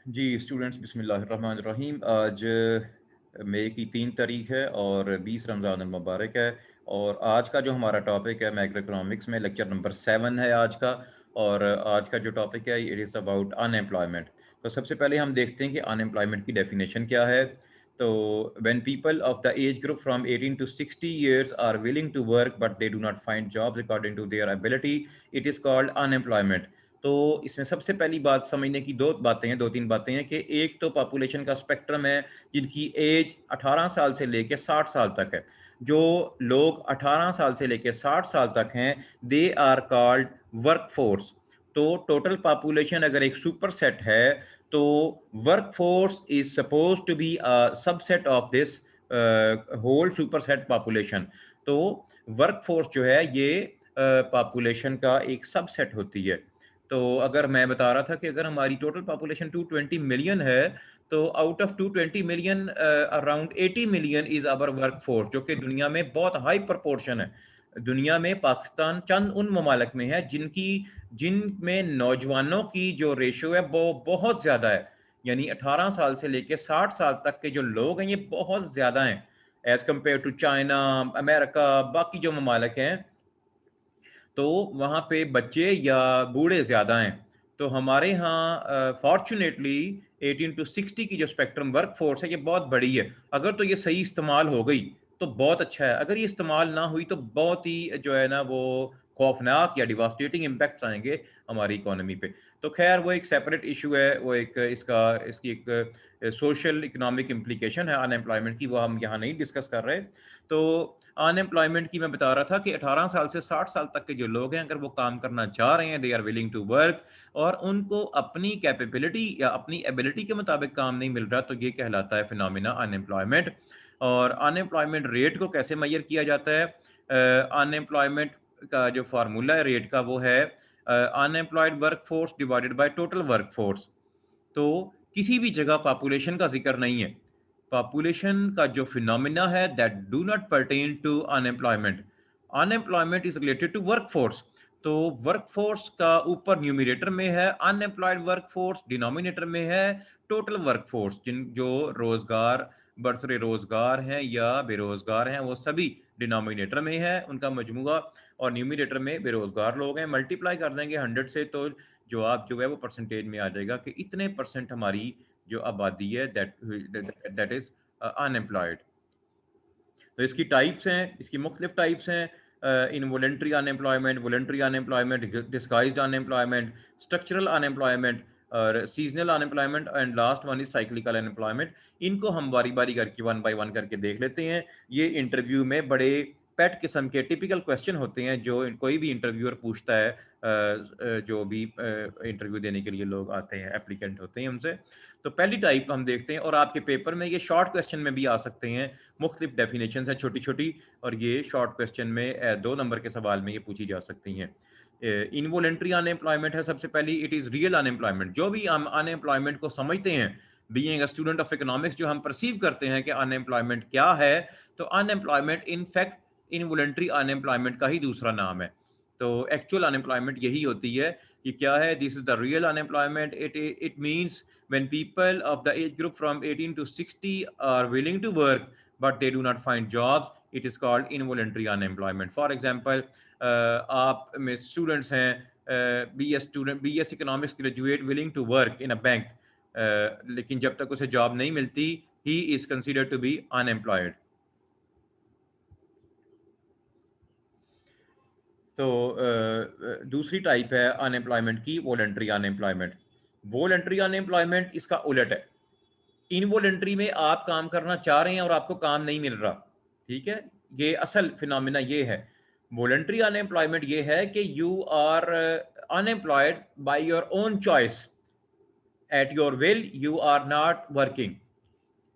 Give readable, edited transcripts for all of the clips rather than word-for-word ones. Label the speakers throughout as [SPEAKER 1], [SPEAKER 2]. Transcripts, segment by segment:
[SPEAKER 1] जी students, बिस्मिल्लाहिर्रहमानिर्रहीम। आज मई की 3 तारीख है और 20 रमज़ान अल मुबारक है। और आज का जो हमारा टॉपिक है मैक्रो इकोनॉमिक्स में लेक्चर नंबर 7 है आज का। और आज का जो टॉपिक है इट इज़ अबाउट अनएम्प्लॉयमेंट। तो सबसे पहले हम देखते हैं कि अनएम्प्लॉयमेंट की डेफिनेशन क्या है। तो when people of the age group from 18 to 60 years are willing to work but they do not find jobs according to their ability, it is called unemployment. तो इसमें सबसे पहली बात समझने की दो तीन बातें हैं कि एक तो पॉपुलेशन का स्पेक्ट्रम है जिनकी एज 18 साल से लेकर 60 साल तक है। जो लोग 18 साल से लेकर 60 साल तक हैं दे आर कॉल्ड वर्कफोर्स। तो टोटल पॉपुलेशन अगर एक सुपर सेट है तो workforce is suppose to be a subset of this whole super set population. तो वर्कफोर्स जो है ये पॉपुलेशन का एक सबसेट होती है। तो अगर मैं बता रहा था कि अगर हमारी टोटल पॉपुलेशन 220 मिलियन है तो out of 220 million around 80 million is our work force, जो कि दुनिया में बहुत हाई प्रोपोर्शन है। दुनिया में पाकिस्तान चंद उन ममालिक में है जिनमें नौजवानों की जो रेशो है वो बहुत ज़्यादा है। यानी 18 साल से लेकर 60 साल तक के जो लोग हैं ये बहुत ज़्यादा हैं as compare to China, America, बाकी जो ममालिक हैं। तो वहाँ पे बच्चे या बूढ़े ज़्यादा हैं। तो हमारे यहाँ फॉर्चुनेटली 18 to 60 की जो स्पेक्ट्रम वर्क फोर्स है ये बहुत बड़ी है। अगर तो ये सही इस्तेमाल हो गई तो बहुत अच्छा है, अगर ये इस्तेमाल ना हुई तो बहुत ही जो है ना वो खौफनाक या डिवास्टेटिंग इम्पैक्ट आएंगे हमारी इकोनॉमी पे। तो खैर वो एक सेपरेट इशू है, वो एक इसकी एक सोशल इकोनॉमिक इम्प्लीकेशन है अनएम्प्लॉयमेंट की, वो हम यहाँ नहीं डिस्कस कर रहे। तो अनएम्प्लॉयमेंट की मैं बता रहा था कि 18 साल से 60 साल तक के जो लोग हैं अगर वो काम करना चाह रहे हैं they are willing to work और उनको अपनी कैपेबिलिटी या अपनी एबिलिटी के मुताबिक काम नहीं मिल रहा तो ये कहलाता है फिनोमिना अनएम्प्लॉयमेंट। और अनएम्प्लॉयमेंट रेट को कैसे मेजर किया जाता है? अनएम्प्लॉयमेंट का जो फार्मूला है रेट का वो है unemployed work force divided by total work force. तो किसी भी जगह पॉपुलेशन का जिक्र नहीं है। पॉपुलेशन का जो फिनोमिना है that do not pertain to unemployment. Unemployment is related to workforce. तो वर्कफोर्स का ऊपर न्यूमिनेटर में है अनएम्प्लॉयड वर्कफोर्स, डिनोमिनेटर में है टोटल वर्कफोर्स। जिन जो रोजगार बरसरे रोजगार हैं या बेरोजगार हैं वो सभी डिनोमिनेटर में है उनका मजमूआ, और न्यूमिनेटर में बेरोजगार लोग हैं। मल्टीप्लाई कर देंगे 100 से तो जवाब जो है वो परसेंटेज में आ जाएगा कि इतने परसेंट हमारी जो आबादी है दैट इज अनएम्प्लॉयड। तो इसकी टाइप्स हैं, इसकी मुख्तलिफ टाइप्स हैं। Involuntary unemployment, voluntary unemployment, disguised unemployment, structural unemployment और seasonal unemployment and last one is cyclical unemployment. इनको हम बारी बारी करके वन बाय वन करके देख लेते हैं। ये इंटरव्यू में बड़े पेट किस्म के टिपिकल क्वेश्चन होते हैं जो कोई भी इंटरव्यूअर पूछता है, जो भी इंटरव्यू देने के लिए लोग आते हैं, एप्लीकेंट होते हैं उनसे। तो पहली टाइप हम देखते हैं और आपके पेपर में ये शॉर्ट क्वेश्चन में भी आ सकते हैं। मुख्तलिफ डेफिनेशन है छोटी छोटी और ये शॉर्ट क्वेश्चन में 2 नंबर के सवाल में ये पूछी जा सकती हैं। इनवॉलेंट्री अनएम्प्लॉयमेंट है सबसे पहली, इट इज़ रियल अनएम्प्लॉयमेंट। जो भी हम अनएम्प्लॉयमेंट को समझते हैं being a student of economics, जो हम परसीव करते हैं कि अनएम्प्लॉयमेंट क्या है, तो unemployment in fact involuntary unemployment का ही दूसरा नाम है। तो एक्चुअल अनएम्प्लॉयमेंट यही होती है। ये क्या है? This is the real unemployment. It means when people of the age group from 18 to 60 are willing to work but they do not find jobs, it is called involuntary unemployment. For example, आप में students हैं, B S economics graduate willing to work in a bank, लेकिन जब तक उसे job नहीं मिलती ही is considered to be unemployed. तो दूसरी टाइप है अनएम्प्लॉयमेंट की वॉलंटरी अनएम्प्लॉयमेंट। वॉलंटरी अनएम्प्लॉयमेंट इसका उलट है। इनवॉलंटरी में आप काम करना चाह रहे हैं और आपको काम नहीं मिल रहा, ठीक है, ये असल फिनोमिना ये है। वॉलंटरी अनएम्प्लॉयमेंट ये है कि you are unemployed by your own choice, at your will you are not working.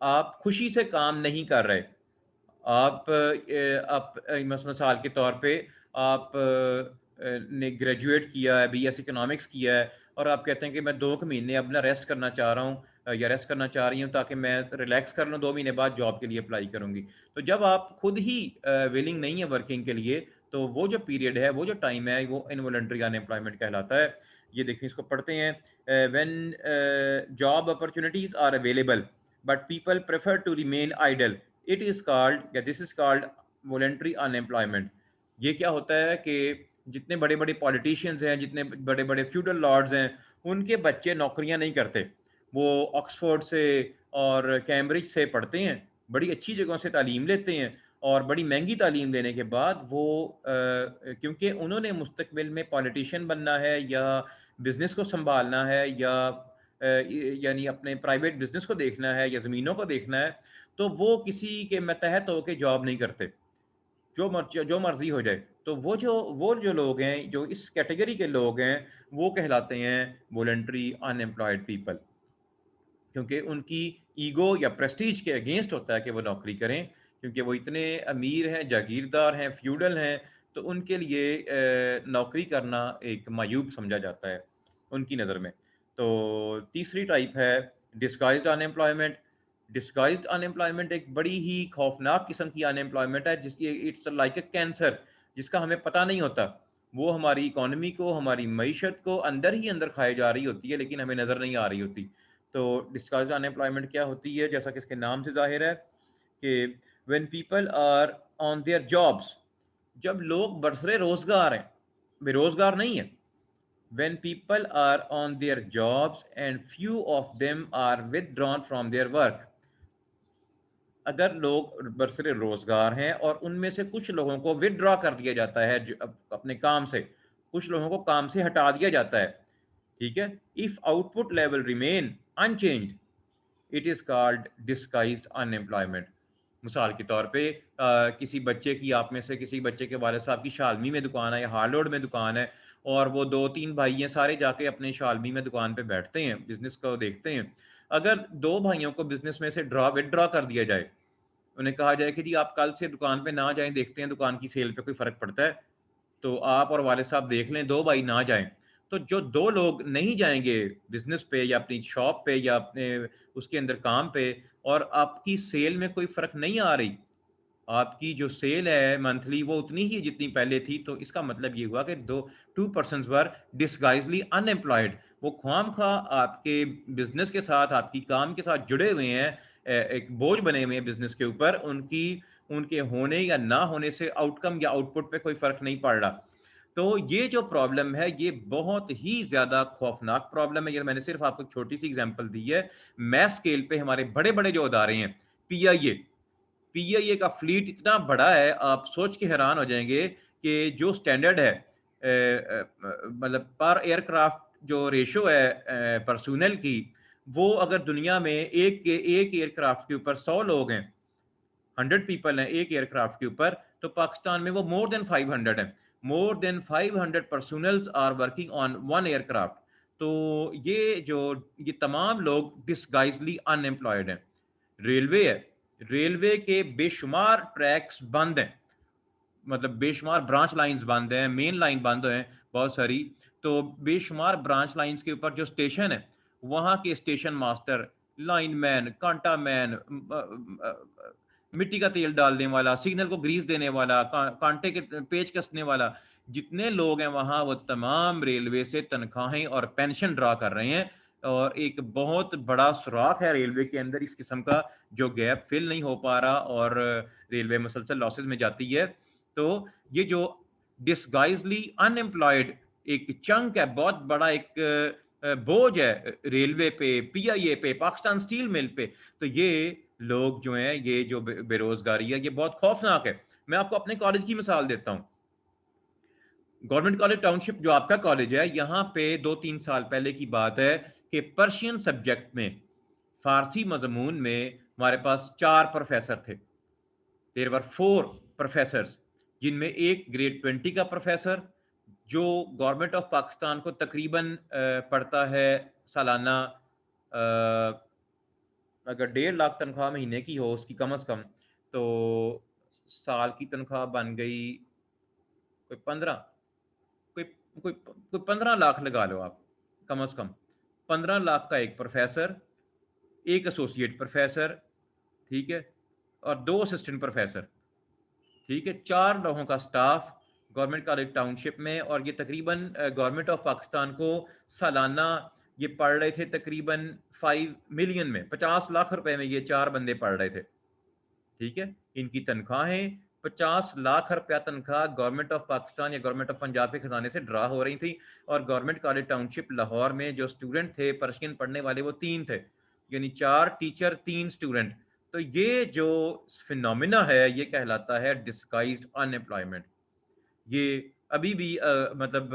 [SPEAKER 1] आप खुशी से काम नहीं कर रहे। आप मिसाल के तौर पे आप ने ग्रेजुएट किया है, बीएस इकोनॉमिक्स किया है और आप कहते हैं कि मैं 2 महीने अब ना रेस्ट करना चाह रहा हूँ या रेस्ट करना चाह रही हूँ ताकि मैं रिलैक्स कर लूँ, 2 महीने बाद जॉब के लिए अप्लाई करूँगी। तो जब आप खुद ही विलिंग नहीं है वर्किंग के लिए तो वो जो पीरियड है, वो जो टाइम है, वो इनवॉलंटरी अनएम्प्लॉयमेंट कहलाता है। ये देखें, इसको पढ़ते हैं, when job opportunities are available but people prefer to remain idle, it is called, this is called voluntary unemployment. ये क्या होता है कि जितने बड़े बड़े पॉलिटिशियंस हैं, जितने बड़े बड़े फ्यूडल लॉर्ड्स हैं, उनके बच्चे नौकरियां नहीं करते। वो ऑक्सफोर्ड से और कैम्ब्रिज से पढ़ते हैं, बड़ी अच्छी जगहों से तालीम लेते हैं, और बड़ी महंगी तालीम लेने के बाद वो क्योंकि उन्होंने मुस्तकबिल में पॉलिटिशियन बनना है या बिजनेस को संभालना है या यानी अपने प्राइवेट बिजनेस को देखना है या ज़मीनों को देखना है, तो वो किसी के मतहत होकर जॉब नहीं करते, जो मर्जी हो जाए। तो वो जो लोग हैं, जो इस कैटेगरी के लोग हैं, वो कहलाते हैं वॉलंटरी अनएम्प्लॉयड पीपल, क्योंकि उनकी ईगो या प्रेस्टीज के अगेंस्ट होता है कि वो नौकरी करें, क्योंकि वो इतने अमीर हैं, जागीरदार हैं, फ्यूडल हैं, तो उनके लिए नौकरी करना एक मायूब समझा जाता है उनकी नज़र में। तो तीसरी टाइप है डिस्गाइज्ड अनएम्प्लॉयमेंट। डिस्गाइज्ड अनएम्प्लॉयमेंट एक बड़ी ही खौफनाक किस्म की अनएम्प्लॉयमेंट है, जिसकी इट्स लाइक ए कैंसर, जिसका हमें पता नहीं होता। वो हमारी इकोनॉमी को, हमारी मईशत को अंदर ही अंदर खाए जा रही होती है, लेकिन हमें नज़र नहीं आ रही होती। तो डिस्गाइज्ड अनएम्प्लॉयमेंट क्या होती है, जैसा कि इसके नाम से जाहिर है कि when people are on their jobs, जब लोग बरसरे रोजगार हैं, बेरोजगार नहीं है। When people are on their jobs and few of them are withdrawn from their work, अगर लोग बरसरे रोजगार हैं और उनमें से कुछ लोगों को विदड्रॉ कर दिया जाता है अपने काम से, कुछ लोगों को काम से हटा दिया जाता है, ठीक है, if output level remain unchanged, it is called disguised unemployment. मिसाल के तौर पे किसी बच्चे की, आप में से किसी बच्चे के वाले साहब की शालमी में दुकान है या हार्लोड में दुकान है, और वो दो तीन भाई हैं, सारे जाके अपने शालमी में दुकान पे बैठते हैं, बिजनेस को देखते हैं। अगर दो भाइयों को बिजनेस में से विदड्रॉ कर दिया जाए, उन्हें कहा जाए कि जी आप कल से दुकान पे ना जाएं, देखते हैं दुकान की सेल पे कोई फर्क पड़ता है, तो आप और वाले साहब देख लें, दो भाई ना जाएं, तो जो दो लोग नहीं जाएंगे बिजनेस पे या अपनी शॉप पे या अपने उसके अंदर काम पे, और आपकी सेल में कोई फर्क नहीं आ रही, आपकी जो सेल है मंथली वो उतनी ही जितनी पहले थी, तो इसका मतलब ये हुआ कि टू पर्सन वर डिस्गाइजली अनएम्प्लॉयड। वो ख्वाम खा आपके बिजनेस के साथ, आपकी काम के साथ जुड़े हुए हैं, एक बोझ बने हुए हैं बिजनेस के ऊपर, उनके होने या ना होने से आउटकम या आउटपुट पे कोई फर्क नहीं पड़ रहा। तो ये जो प्रॉब्लम है, ये बहुत ही ज्यादा खौफनाक प्रॉब्लम है। ये मैंने सिर्फ आपको छोटी सी एग्जांपल दी है। मैस स्केल पे हमारे बड़े बड़े जो अदारे हैं, पीआईए, पीआईए का फ्लीट इतना बड़ा है, आप सोच के हैरान हो जाएंगे कि जो स्टैंडर्ड है, मतलब पर एयरक्राफ्ट जो रेशो है पर्सनल की, वो अगर दुनिया में एक एयरक्राफ्ट के ऊपर 100 लोग हैं, 100 पीपल हैं एक एयरक्राफ्ट के ऊपर, तो पाकिस्तान में वो मोर देन 500 है। More than 500 personnels are working on one aircraft. तो ये तमाम लोग डिसगाइजली अनएम्प्लॉयड हैं। रेलवे है, रेलवे के बेशुमार ट्रैक्स बंद हैं, मतलब बेशुमार ब्रांच लाइंस बंद हैं, मेन लाइन बंद हैं बहुत सारी। तो बेशुमार ब्रांच लाइंस के ऊपर जो स्टेशन है, वहाँ के स्टेशन मास्टर, लाइन मैन, कांटा मैन, मिट्टी का तेल डालने वाला, सिग्नल को ग्रीस देने वाला, कांटे के पेच कसने वाला, जितने लोग हैं वहाँ, वो तमाम रेलवे से तनख्वाहें और पेंशन ड्रा कर रहे हैं। और एक बहुत बड़ा सुराख है रेलवे के अंदर इस किस्म का, जो गैप फिल नहीं हो पा रहा और रेलवे मुसलसल लॉसेस में जाती है। तो ये जो डिसगाइजली अनएम्प्लॉयड एक चंक है, बहुत बड़ा एक बोझ है रेलवे पे, पीआईए पे, पाकिस्तान स्टील मिल पे। तो ये लोग जो हैं, ये जो बेरोजगारी है, ये बहुत खौफनाक है। मैं आपको अपने कॉलेज की मिसाल देता हूँ। गवर्नमेंट कॉलेज टाउनशिप जो आपका कॉलेज है, यहाँ पे 2-3 साल पहले की बात है कि पर्शियन सब्जेक्ट में, फारसी मजमून में हमारे पास 4 प्रोफेसर थे। देयर वर 4 प्रोफेसर्स, जिनमें एक ग्रेड 20 का प्रोफेसर, जो गवर्नमेंट ऑफ पाकिस्तान को तकरीबन पड़ता है सालाना, अगर 1.5 लाख तनख्वाह महीने की हो उसकी कम से कम, तो साल की तनख्वाह बन गई कोई 15, कोई कोई 15 लाख लगा लो आप, कम से कम 15 लाख का एक प्रोफेसर, एक एसोसिएट प्रोफेसर, ठीक है, और 2 असिस्टेंट प्रोफेसर, ठीक है, 4 लोगों का स्टाफ, गवर्नमेंट कॉलेज टाउनशिप में, और ये तकरीबन गवर्नमेंट ऑफ पाकिस्तान को सालाना ये पढ़ रहे थे तकरीबन 5 मिलियन में, 50 लाख रुपए में ये 4 बंदे पढ़ रहे थे। ठीक है, इनकी तनख्वाहें 50 लाख रुपया तनख्वाह गवर्नमेंट ऑफ पाकिस्तान या गवर्नमेंट ऑफ पंजाब के खजाने से ड्रा हो रही थी। और गवर्नमेंट कॉलेज टाउनशिप लाहौर में जो स्टूडेंट थे पर्शियन पढ़ने वाले वो 3 थे, यानी 4 टीचर 3 स्टूडेंट। तो ये जो फिनोमिना है ये कहलाता है डिस्गाइज्ड अनएम्प्लॉयमेंट। ये अभी भी मतलब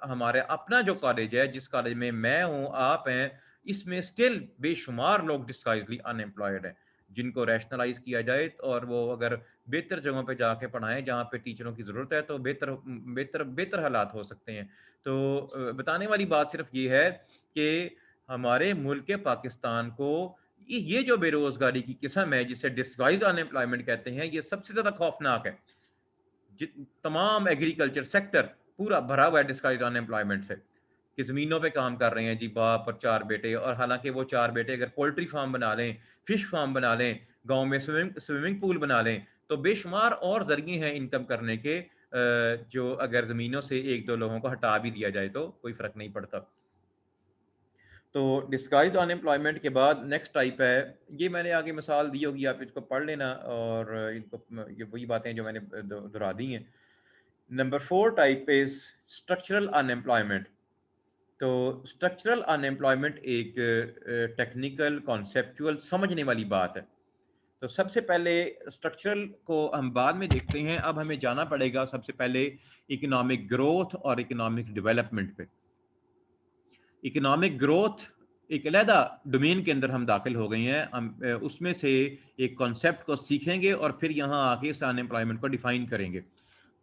[SPEAKER 1] हमारे अपना जो कॉलेज है, जिस कॉलेज में मैं हूँ, आप हैं, इसमें स्टिल बेशुमार लोग डिस्गाइजली अनएम्प्लॉयड हैं, जिनको रैशनलाइज किया जाए और वो अगर बेहतर जगहों पे जाके पढ़ाएं जहाँ पे टीचरों की ज़रूरत है तो बेहतर बेहतर बेहतर हालात हो सकते हैं। तो बताने वाली बात सिर्फ ये है कि हमारे मुल्क के पाकिस्तान को ये जो बेरोजगारी की किस्म है जिसे डिस्गाइज अनएम्प्लॉयमेंट कहते हैं, ये सबसे ज़्यादा खौफनाक है। तमाम एग्रीकल्चर सेक्टर पूरा भरा हुआ है डिस्गाइज्ड अनएम्प्लॉयमेंट से, कि ज़मीनों पे काम कर रहे हैं जी बाप और 4 बेटे, और हालांकि वो 4 बेटे अगर पोल्ट्री फार्म बना लें, फिश फार्म बना लें, गांव में स्विमिंग पूल बना लें, तो बेशुमार और जरिए हैं इनकम करने के, जो अगर ज़मीनों से एक दो लोगों को हटा भी दिया जाए तो कोई फ़र्क नहीं पड़ता। तो डिस्गाइज्ड अनएम्प्लॉयमेंट के बाद नेक्स्ट टाइप है, ये मैंने आगे मिसाल दी होगी, आप इसको पढ़ लेना, और इनको ये वही बातें जो मैंने दोहरा दी हैं। Number 4 type is structural unemployment. तो स्ट्रक्चरल अनएम्प्लॉयमेंट एक टेक्निकल कॉन्सेप्चुअल समझने वाली बात है। तो सबसे पहले स्ट्रक्चरल को हम बाद में देखते हैं, अब हमें जाना पड़ेगा सबसे पहले इकोनॉमिक ग्रोथ और इकोनॉमिक डेवलपमेंट पे। इकोनॉमिक ग्रोथ एक अलहदा डोमेन के अंदर हम दाखिल हो गए हैं, हम उसमें से एक कॉन्सेप्ट को सीखेंगे और फिर यहाँ आके इस अनएम्प्लॉयमेंट को डिफाइन करेंगे।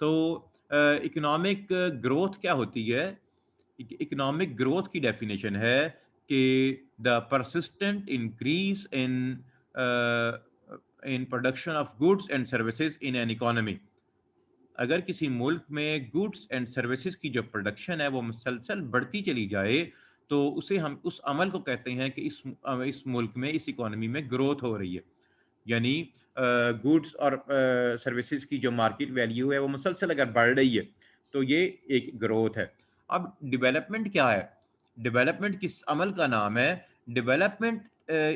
[SPEAKER 1] तो इकोनॉमिक ग्रोथ क्या होती है? इकोनॉमिक ग्रोथ की डेफिनेशन है कि the persistent increase in production of goods and services in an economy. अगर किसी मुल्क में गुड्स एंड सर्विसेज की जो प्रोडक्शन है वो मुसलसल बढ़ती चली जाए, तो उसे हम उस अमल को कहते हैं कि इस मुल्क में, इस इकोनॉमी में ग्रोथ हो रही है। यानी गुड्स और सर्विसेज की जो मार्केट वैल्यू है वो मुसलसल अगर बढ़ रही है तो ये एक ग्रोथ है। अब डेवलपमेंट क्या है? डेवलपमेंट किस अमल का नाम है? Development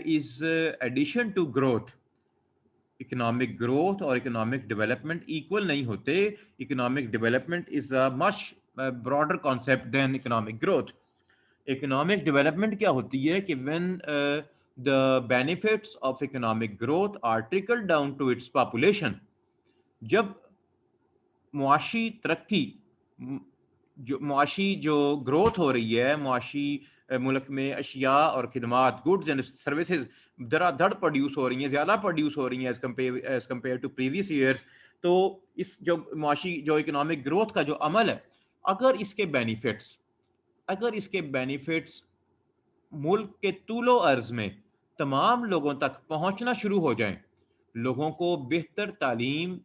[SPEAKER 1] is addition to growth. Economic growth और इकोनॉमिक डेवलपमेंट इक्वल नहीं होते। Economic development is a much broader concept than economic growth. Economic development क्या होती है कि when the benefits of economic growth are trickle down to its population. जब मुआशी तरक्की, जो मुआशी जो ग्रोथ हो रही है, मुआशी मुल्क में अशिया और खिदमात, गुड्स एंड सर्विसेज धड़ाधड़ प्रोड्यूस हो रही हैं, ज़्यादा प्रोड्यूस हो रही हैं as compare to previous years. तो इस जो मुआशी जो इकोनॉमिक ग्रोथ का जो अमल है, अगर इसके बेनिफिट्स अगर इसके बेनिफिट्स मुल्क के तूलो अर्ज में तमाम लोगों तक पहुंचना शुरू हो जाएं, लोगों को बेहतर तालीम,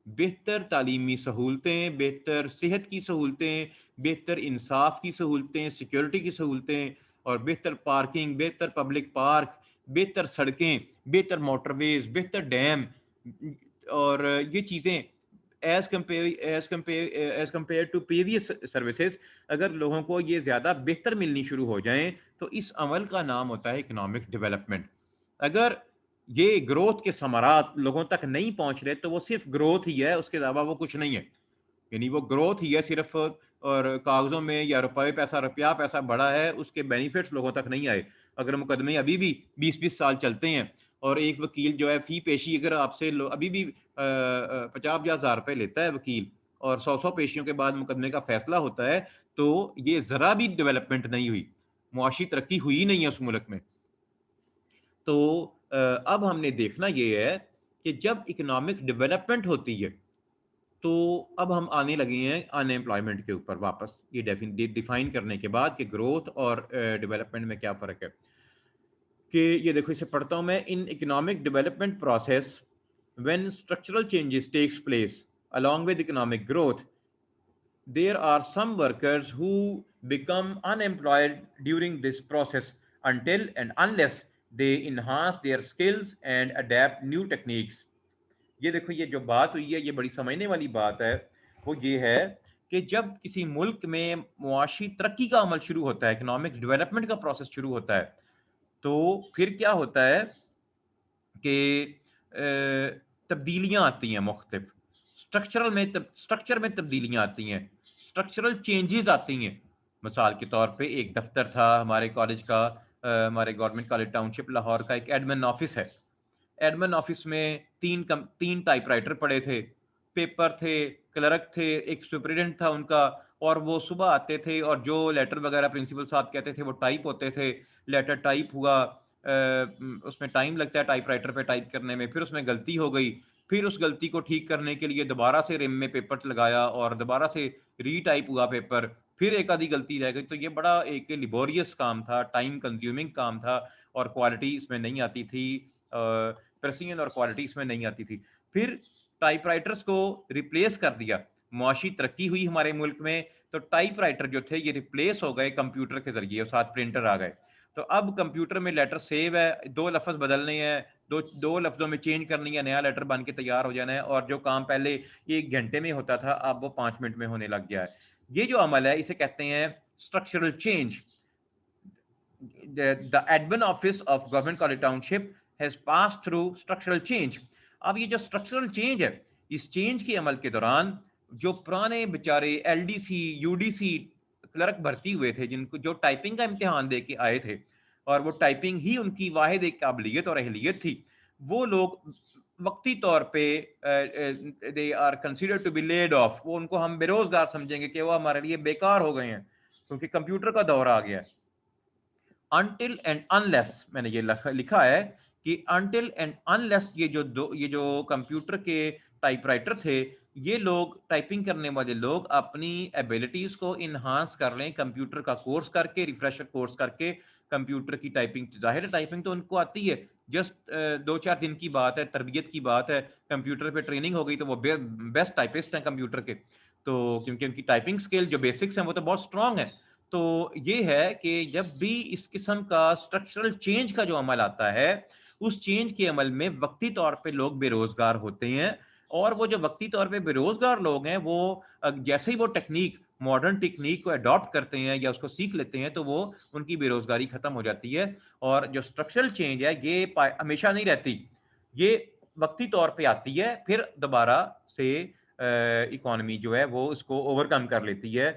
[SPEAKER 1] बेहतर तालीमी सहूलतें, बेहतर सेहत की सहूलतें, बेहतर इंसाफ की सहूलतें, सिक्योरिटी की सहूलतें, और बेहतर पार्किंग, बेहतर पब्लिक पार्क, बेहतर सड़कें, बेहतर मोटरवेज, बेहतर डैम, और ये चीज़ें as compare to previous services, अगर लोगों को ये ज़्यादा बेहतर मिलनी शुरू हो जाएं, तो इस अमल का नाम होता है इकोनॉमिक डेवलपमेंट। अगर ये ग्रोथ के समारात लोगों तक नहीं पहुंच रहे तो वो सिर्फ ग्रोथ ही है, उसके अलावा वो कुछ नहीं है। यानी वो ग्रोथ ही है सिर्फ, और कागजों में या रुपया पैसा बढ़ा है, उसके बेनिफिट्स लोगों तक नहीं आए। अगर मुकदमे अभी भी 20-20 साल चलते हैं और एक वकील जो है फी पेशी अगर आपसे अभी भी 50,000 रुपए लेता है वकील, और 100 पेशियों के बाद मुकदमे का फैसला होता है, तो ये जरा भी डेवलपमेंट नहीं हुई, मुआशी तरक्की हुई नहीं है उस मुल्क में। तो अब हमने देखना ये है कि जब इकोनॉमिक डेवलपमेंट होती है, तो अब हम आने लगे हैं अनएम्प्लॉयमेंट के ऊपर वापस, ये डिफाइन करने के बाद कि ग्रोथ और डेवलपमेंट में क्या फ़र्क है। कि ये देखो, इसे पढ़ता हूँ मैं। In economic development process, when structural changes takes place along with economic growth, there are some workers who become unemployed during this process until and unless they enhance their skills and adapt new techniques. ये देखो, ये जो बात हुई है ये बड़ी समझने वाली बात है। वो ये है कि जब किसी मुल्क में मुआशी तरक्की का अमल शुरू होता है, इकोनॉमिक डेवलपमेंट का प्रोसेस शुरू होता है, तो फिर क्या होता है कि तब्दीलियां आती हैं मुख्तलिफ स्ट्रक्चर में तब्दीलियां आती हैं, स्ट्रक्चरल चेंजेस आती हैं। मिसाल के तौर पे एक दफ्तर था हमारे कॉलेज का, हमारे गवर्नमेंट कॉलेज टाउनशिप लाहौर का एक एडमिन ऑफिस है। एडमिन ऑफिस में तीन टाइपराइटर पड़े थे, पेपर थे, क्लर्क थे, एक सुपरिटेंडेंट था उनका। और वो सुबह आते थे और जो लेटर वगैरह प्रिंसिपल साहब कहते थे वो टाइप होते थे। लेटर टाइप हुआ, उसमें टाइम लगता है टाइपराइटर पे टाइप करने में, फिर उसमें गलती हो गई, फिर उस गलती को ठीक करने के लिए दोबारा से रिम में पेपर लगाया और दोबारा से रीटाइप हुआ पेपर, फिर एक आधी गलती रह गई। तो ये बड़ा एक लिबोरियस काम था, टाइम कंज्यूमिंग काम था, और क्वालिटी इसमें नहीं आती थी, प्रेसिजन और क्वालिटी इसमें नहीं आती थी। फिर टाइपराइटर्स को रिप्लेस कर दिया, मुआशी तरक्की हुई हमारे मुल्क में, तो टाइपराइटर जो थे ये रिप्लेस हो गए कंप्यूटर के जरिए, और साथ प्रिंटर आ गए। तो अब कंप्यूटर में लेटर सेव है, दो लफ्ज बदलने हैं, दो लफ्जों में चेंज करनी है, नया लेटर बन के तैयार हो जाना है, और जो काम पहले 1 घंटे में होता था अब वो 5 मिनट में होने लग गया है। ये जो अमल है इसे कहते हैं structural change. the admin office of government college township has passed through structural change. अब ये जो स्ट्रक्चरल चेंज है, इस चेंज के अमल के दौरान जो पुराने बेचारे एलडीसी यूडीसी क्लर्क भर्ती हुए थे, जिनको जो टाइपिंग का इम्तिहान दे के आए थे और वो टाइपिंग ही उनकी वाहिद एक काबिलियत और अहलियत थी, वो लोग वक्ती तौर पे they are considered to be laid off. वो उनको हम बेरोजगार समझेंगे कि वो हमारे लिए बेकार हो गए हैं, क्योंकि कंप्यूटर का दौर आ गया है। अनटिल एंड अनलेस, मैंने ये लिखा है कि अनटिल एंड अनलेस ये जो कंप्यूटर के टाइपराइटर थे, ये लोग टाइपिंग करने वाले लोग अपनी एबिलिटीज को इन्हांस कर लें, कंप्यूटर का कोर्स करके, रिफ्रेशर कोर्स करके, कंप्यूटर की टाइपिंग, जाहिर है टाइपिंग तो उनको आती है, जस्ट 2-4 दिन की बात है, तरबियत की बात है, कंप्यूटर पे ट्रेनिंग हो गई तो वो बेस्ट टाइपिस्ट हैं कंप्यूटर के। तो क्योंकि उनकी टाइपिंग स्किल जो बेसिक्स हैं वो तो बहुत स्ट्रांग है। तो ये है कि जब भी इस किस्म का स्ट्रक्चरल चेंज का जो अमल आता है, उस चेंज के अमल में वक्ती तौर पे लोग बेरोजगार होते हैं। और वो जो वक्ती तौर पे बेरोजगार लोग हैं, वो जैसे ही वो टेक्निक, मॉडर्न टेक्निक को अडॉप्ट करते हैं या उसको सीख लेते हैं, तो वो उनकी बेरोजगारी खत्म हो जाती है। और जो स्ट्रक्चरल चेंज है ये हमेशा नहीं रहती, ये वक्ती तौर पे आती है, फिर दोबारा से इकोनॉमी जो है वो उसको ओवरकम कर लेती है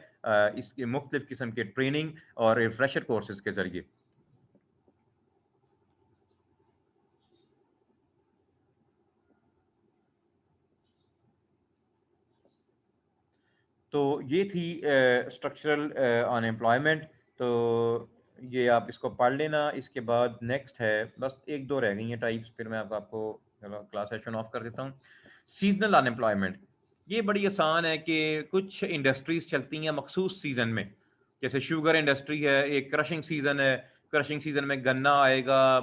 [SPEAKER 1] इसके मुख्तलिफ किस्म के ट्रेनिंग और रिफ्रेशर कोर्सेज के जरिए। तो ये थी स्ट्रक्चरल अनएम्प्लॉयमेंट। तो ये आप इसको पढ़ लेना। इसके बाद नेक्स्ट है, बस एक दो रह गई हैं टाइप्स, फिर मैं आपको क्लास सेशन ऑफ कर देता हूँ। सीजनल अनएम्प्लॉयमेंट, ये बड़ी आसान है कि कुछ इंडस्ट्रीज चलती हैं मखसूस सीजन में। जैसे शुगर इंडस्ट्री है, एक क्रशिंग सीजन है, क्रशिंग सीजन में गन्ना आएगा,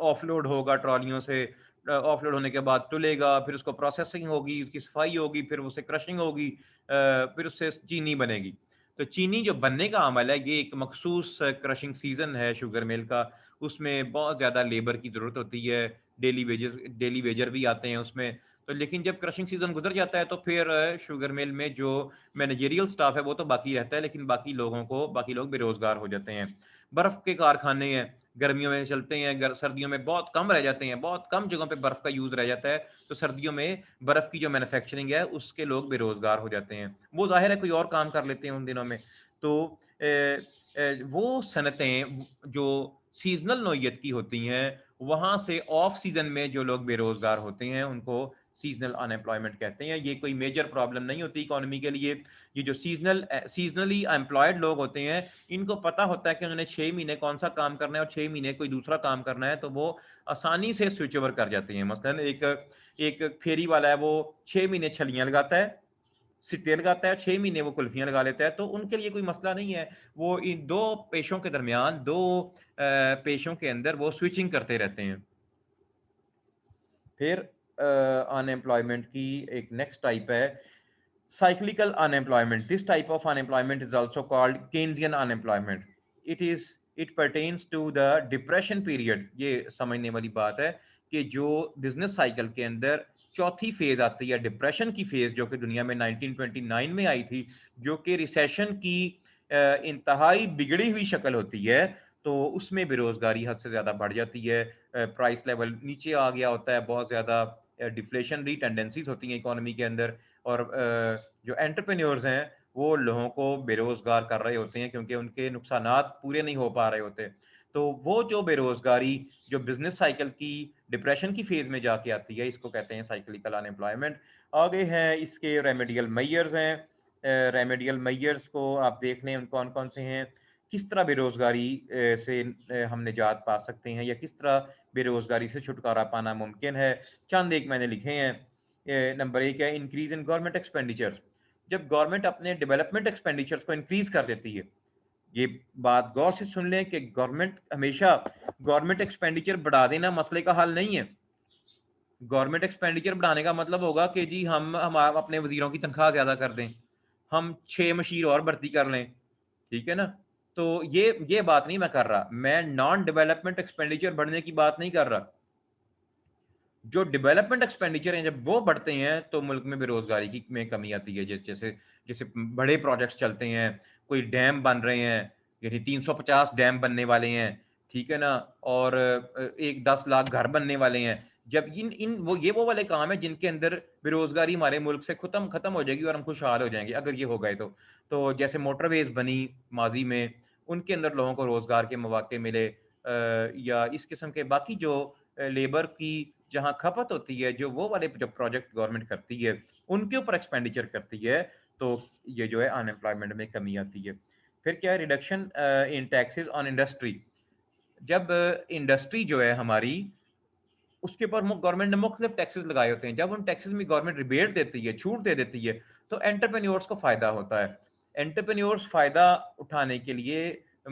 [SPEAKER 1] ऑफलोड होगा ट्रॉलियों से, ऑफलोड होने के बाद तुलेगा, फिर उसको प्रोसेसिंग होगी, उसकी सफाई होगी, फिर उससे क्रशिंग होगी, फिर उससे चीनी बनेगी। तो चीनी जो बनने का अमल है ये एक मखसूस क्रशिंग सीजन है शुगर मिल का। उसमें बहुत ज़्यादा लेबर की ज़रूरत होती है, डेली वेजर भी आते हैं उसमें। तो लेकिन जब क्रशिंग सीजन गुजर जाता है तो फिर शुगर मिल में जो मैनेजरियल स्टाफ है वो तो बाकी रहता है, लेकिन बाकी लोग बेरोजगार हो जाते हैं। बर्फ के कारखाने हैं, गर्मियों में चलते हैं, सर्दियों में बहुत कम रह जाते हैं, बहुत कम जगहों पे बर्फ का यूज रह जाता है। तो सर्दियों में बर्फ की जो मैन्युफैक्चरिंग है उसके लोग बेरोजगार हो जाते हैं, वो जाहिर है कोई और काम कर लेते हैं उन दिनों में। तो वो सनतें जो सीजनल नौयत की होती हैं, वहां से ऑफ सीजन में जो लोग बेरोजगार होते हैं उनको सीजनल अनएम्प्लॉयमेंट कहते हैं। ये कोई मेजर प्रॉब्लम नहीं होती इकोनॉमी के लिए। ये जो सीजनली एम्प्लॉयड लोग होते हैं, इनको पता होता है कि उन्होंने 6 महीने कौन सा काम करना है और 6 महीने कोई दूसरा काम करना है, तो वो आसानी से स्विच ओवर कर जाते हैं। मसलन एक एक फेरी वाला है, वो 6 महीने छलियां लगाता है, सिट्टे लगाता है, 6 महीने वो कुल्फियां लगा लेता है, तो उनके लिए कोई मसला नहीं है। वो इन दो पेशों के दरमियान, दो पेशों के अंदर वो स्विचिंग करते रहते हैं। फिर अनएम्प्लॉयमेंट की एक नेक्स्ट टाइप है cyclical unemployment. This type of unemployment is also called Keynesian unemployment. It pertains to the depression period. ये समझने वाली बात है कि जो बिजनेस साइकिल के अंदर चौथी फेज आती है डिप्रेशन की फेज, जो कि दुनिया में 1929 में आई थी, जो कि रिसेशन की इंतहाई बिगड़ी हुई शक्ल होती है। तो उसमें बेरोजगारी हद से ज्यादा बढ़ जाती है, प्राइस लेवल नीचे आ गया होता है, बहुत ज्यादा डिफ्लेशनरी टेंडेंसीज होती हैं इकोनॉमी के अंदर, और जो एंटरप्रेन्योर्स हैं वो लोगों को बेरोजगार कर रहे होते हैं क्योंकि उनके नुकसानात पूरे नहीं हो पा रहे होते। तो वो जो बेरोजगारी जो बिजनेस साइकिल की डिप्रेशन की फेज में जाके आती है, इसको कहते हैं साइक्लिकल अनएम्प्लॉयमेंट। आगे हैं इसके रेमेडियल मेजर्स हैं। रेमेडियल मेजर्स को आप देख लें कौन कौन से हैं, किस तरह बेरोजगारी से हम निजात पा सकते हैं, या किस तरह बेरोजगारी से छुटकारा पाना मुमकिन है। चंद एक मैंने लिखे हैं। नंबर 1 है इंक्रीज इन गवर्नमेंट एक्सपेंडिचर्स। जब गवर्नमेंट अपने डेवलपमेंट एक्सपेंडिचर्स को इंक्रीज कर देती है, ये बात गौर से सुन लें कि गवर्नमेंट हमेशा गवर्नमेंट एक्सपेंडिचर बढ़ा देना मसले का हल नहीं है। गवर्नमेंट एक्सपेंडिचर बढ़ाने का मतलब होगा कि जी हम अपने वजीरों की तनख्वाह ज्यादा कर दें, हम 6 मशीर और भर्ती कर लें, ठीक है ना। तो ये बात नहीं मैं कर रहा, मैं नॉन डेवलपमेंट एक्सपेंडिचर बढ़ने की बात नहीं कर रहा। जो डेवलपमेंट एक्सपेंडिचर हैं जब वो बढ़ते हैं तो मुल्क में बेरोजगारी की में कमी आती है। जैसे जैसे बड़े प्रोजेक्ट्स चलते हैं, कोई डैम बन रहे हैं, यानी 350 डैम बनने वाले हैं, ठीक है ना, और एक 10 लाख घर बनने वाले हैं। जब इन इन वो वाले काम है जिनके अंदर बेरोजगारी हमारे मुल्क से खत्म खत्म हो जाएगी और हम खुशहाल हो जाएंगे अगर ये हो गए तो जैसे मोटरवेज बनी माजी में, उनके अंदर लोगों को रोजगार के मौके मिले, या इस किस्म के बाकी जो लेबर की जहां खपत होती है, जो वो वाले जो प्रोजेक्ट गवर्नमेंट करती है उनके ऊपर एक्सपेंडिचर करती है, तो ये जो है अनएम्प्लॉयमेंट में कमी आती है। फिर क्या है, reduction in taxes on industry. जब इंडस्ट्री जो है हमारी, उसके ऊपर गवर्नमेंट ने मुख्तलिफ टैक्सेस लगाए होते हैं, जब उन टैक्सेस में गवर्नमेंट रिबेट देती है, छूट दे देती है, तो एंटरप्रेन्योर्स को फायदा होता है। एंटरप्रेन्योर्स फायदा उठाने के लिए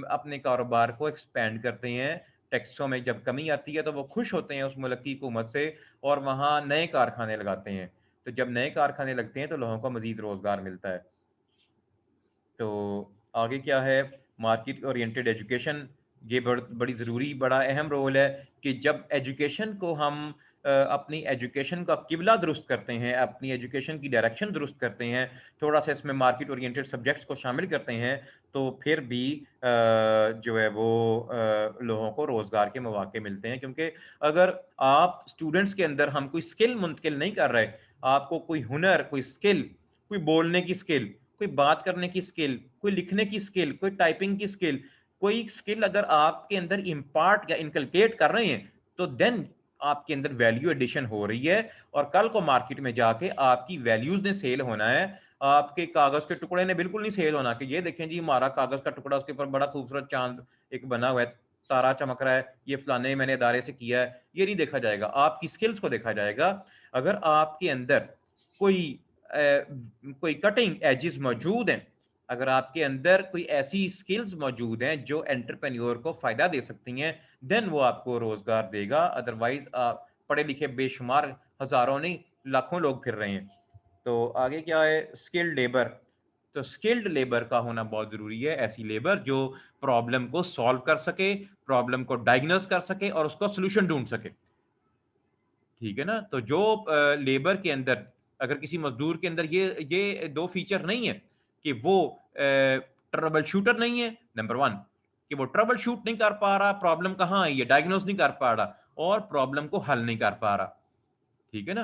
[SPEAKER 1] अपने कारोबार को एक्सपेंड करते हैं। टैक्सों में जब कमी आती है तो वो खुश होते हैं उस मुल्क की हुकूमत से, और वहाँ नए कारखाने लगाते हैं। तो जब नए कारखाने लगते हैं तो लोगों को मजीद रोजगार मिलता है। तो आगे क्या है, मार्केट ओरिएंटेड एजुकेशन। ये बड़ी ज़रूरी बड़ा अहम रोल है कि जब एजुकेशन को हम अपनी एजुकेशन का किबला दुरुस्त करते हैं, अपनी एजुकेशन की डायरेक्शन दुरुस्त करते हैं, थोड़ा सा इसमें मार्केट ओरिएंटेड सब्जेक्ट्स को शामिल करते हैं, तो फिर भी जो है वो लोगों को रोज़गार के मौके मिलते हैं। क्योंकि अगर आप स्टूडेंट्स के अंदर हम कोई स्किल मुंतकिल नहीं कर रहे, आपको कोई हुनर, कोई स्किल, कोई बोलने की स्किल, कोई बात करने की स्किल, कोई लिखने की स्किल, कोई टाइपिंग की स्किल, कोई स्किल अगर आपके अंदर इम्पार्ट या इनकलकेट कर रहे हैं, तो देन आपके अंदर वैल्यू एडिशन हो रही है, और कल को मार्केट में जाके आपकी वैल्यूज ने सेल होना है। आपके कागज के टुकड़े ने बिल्कुल नहीं सेल होना कि ये देखें जी हमारा कागज का टुकड़ा, उसके ऊपर बड़ा खूबसूरत चांद एक बना हुआ है, तारा चमक रहा है, ये फलाने मैंने इदारे से किया है, ये नहीं देखा जाएगा, आपकी स्किल्स को देखा जाएगा। अगर आपके अंदर कोई कोई कटिंग एजेस मौजूद हैं, अगर आपके अंदर कोई ऐसी स्किल्स मौजूद हैं जो एंटरप्रेन्योर को फायदा दे सकती हैं, देन वो आपको रोजगार देगा। अदरवाइज आप पढ़े लिखे बेशुमार हजारों नहीं लाखों लोग फिर रहे हैं। तो आगे क्या है, स्किल्ड लेबर। तो स्किल्ड लेबर का होना बहुत जरूरी है, ऐसी लेबर जो प्रॉब्लम को सॉल्व कर सके, प्रॉब्लम को डायग्नोस कर सके और उसको सोल्यूशन ढूंढ सके, ठीक है ना। तो जो लेबर के अंदर, अगर किसी मजदूर के अंदर ये दो फीचर नहीं है कि वो ट्रबल शूटर नहीं है, नंबर वन, कि वो ट्रबल शूट नहीं कर पा रहा, प्रॉब्लम कहाँ आई है डायग्नोस नहीं कर पा रहा, और प्रॉब्लम को हल नहीं कर पा रहा, ठीक है ना,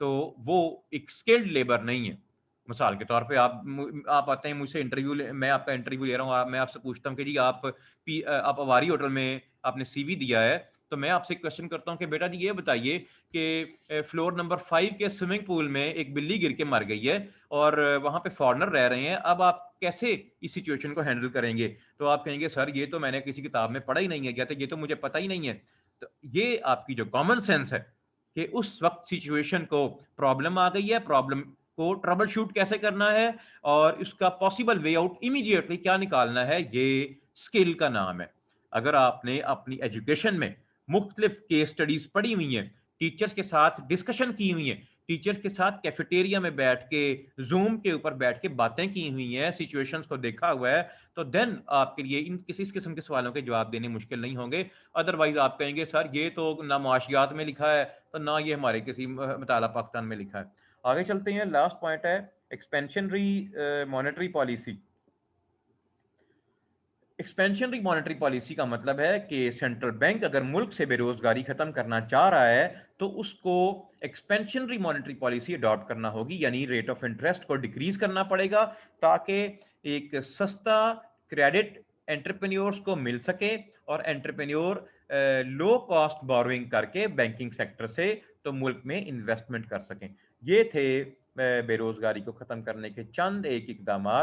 [SPEAKER 1] तो वो एक स्किल्ड लेबर नहीं है। मिसाल के तौर पे आप आते हैं मुझसे इंटरव्यू, मैं आपका इंटरव्यू ले रहा हूँ, मैं आपसे पूछता हूँ कि जी आप अवारी होटल में आपने सीवी दिया है, तो मैं आपसे क्वेश्चन करता हूँ कि बेटा जी ये बताइए कि फ्लोर नंबर 5 के स्विमिंग पूल में एक बिल्ली गिर के मर गई है, और वहां पे फॉरनर रह रहे हैं, अब आप कैसे इस सिचुएशन को हैंडल करेंगे? तो आप कहेंगे सर ये तो मैंने किसी किताब में पढ़ा ही नहीं है, या तो ये तो मुझे पता ही नहीं है। तो ये आपकी जो कॉमन सेंस है कि उस वक्त सिचुएशन को, प्रॉब्लम आ गई है, प्रॉब्लम को ट्रबल शूट कैसे करना है, और इसका पॉसिबल वे आउट इमीडिएटली क्या निकालना है, ये स्किल का नाम है। अगर आपने अपनी एजुकेशन में मुख्तलिफ केस स्टडीज पढ़ी हुई हैं, टीचर्स के साथ डिस्कशन की हुई है टीचर्स के साथ कैफेटेरिया में बैठ के, जूम के ऊपर बैठ के बातें की हुई हैं, सिचुएशंस को देखा हुआ है, तो देन आपके लिए इन किसी इस किस्म के सवालों के जवाब देने मुश्किल नहीं होंगे। अदरवाइज आप कहेंगे सर ये तो ना मुआशियात में लिखा है, तो ना ये हमारे किसी मुताला पाकिस्तान में लिखा है। आगे चलते हैं, लास्ट पॉइंट है expansionary monetary policy. Expansionary monetary policy का मतलब है कि सेंट्रल बैंक अगर मुल्क से बेरोजगारी खत्म करना चाह रहा है तो उसको एक्सपेंशनरी मॉनेटरी पॉलिसी अडॉप्ट करना होगी, यानी रेट ऑफ इंटरेस्ट को डिक्रीज करना पड़ेगा ताकि एक सस्ता क्रेडिट एंटरप्रेन्योर्स को मिल सके और एंटरप्रेन्योर लो कॉस्ट बोरोइंग करके बैंकिंग सेक्टर से तो मुल्क में इन्वेस्टमेंट कर सकें। ये थे बेरोजगारी को खत्म करने के चंद एक इकदाम,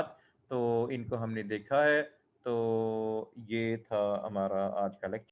[SPEAKER 1] तो इनको हमने देखा है। तो ये था हमारा आज का लेक्चर।